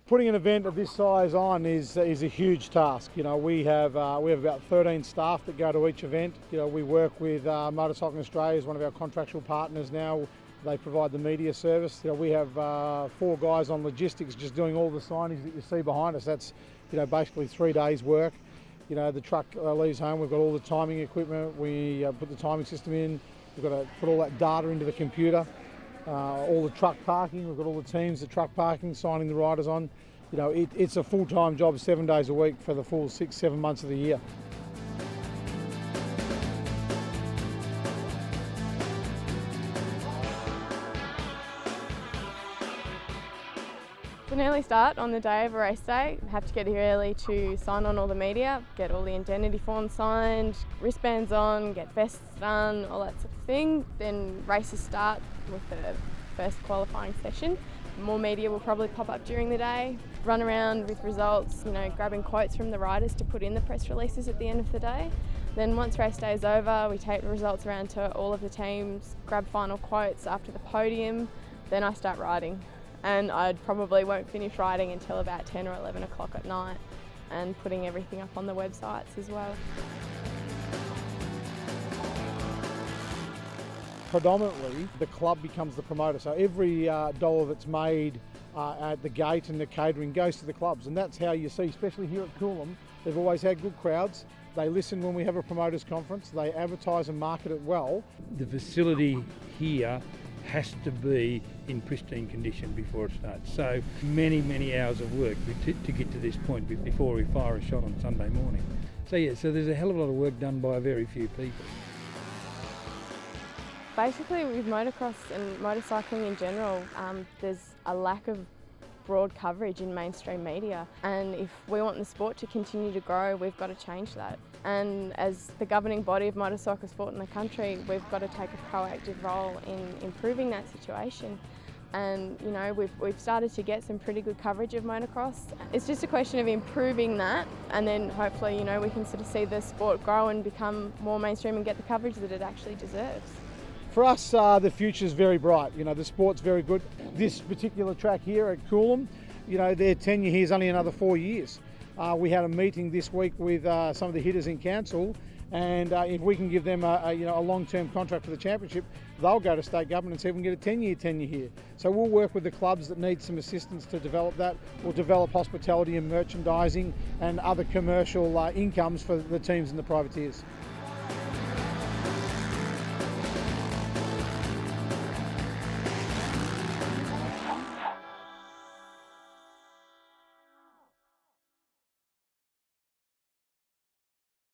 Putting an event of this size on is a huge task. You know, we have about 13 staff that go to each event. You know, we work with Motorcycling Australia as one of our contractual partners now. They provide the media service. You know, we have 4 guys on logistics just doing all the signage that you see behind us. That's, you know, basically 3 days work. You know, the truck leaves home. We've got all the timing equipment. We put the timing system in. We've got to put all that data into the computer. All the truck parking, we've got all the teams, the truck parking, signing the riders on. You know, it's a full-time job, 7 days a week for the full 6-7 months of the year. It's an early start on the day of a race day. Have to get here early to sign on all the media, get all the indemnity forms signed, wristbands on, get vests done, all that sort of thing. Then races start with the first qualifying session. More media will probably pop up during the day, run around with results, you know, grabbing quotes from the riders to put in the press releases at the end of the day. Then once race day is over, we take the results around to all of the teams, grab final quotes after the podium, then I start riding. And I probably won't finish riding until about 10 or 11 o'clock at night, and putting everything up on the websites as well. Predominantly, the club becomes the promoter, so every dollar that's made at the gate and the catering goes to the clubs, and that's how you see, especially here at Coolum, they've always had good crowds. They listen when we have a promoters conference, they advertise and market it well. The facility here has to be in pristine condition before it starts. So many hours of work to get to this point before we fire a shot on Sunday morning. So there's a hell of a lot of work done by very few people. Basically, with motocross and motorcycling in general, there's a lack of broad coverage in mainstream media, and if we want the sport to continue to grow, we've got to change that. And as the governing body of motorcycle sport in the country, we've got to take a proactive role in improving that situation. And you know, we've started to get some pretty good coverage of motocross. It's just a question of improving that, and then hopefully, you know, we can sort of see the sport grow and become more mainstream and get the coverage that it actually deserves. For us, the future's very bright. You know, the sport's very good. This particular track here at Coolum, you know, their tenure here is only another 4 years. We had a meeting this week with some of the hitters in council, and if we can give them a long-term contract for the championship, they'll go to state government and see if we can get a 10-year tenure here. So we'll work with the clubs that need some assistance to develop that. We'll develop hospitality and merchandising and other commercial incomes for the teams and the privateers.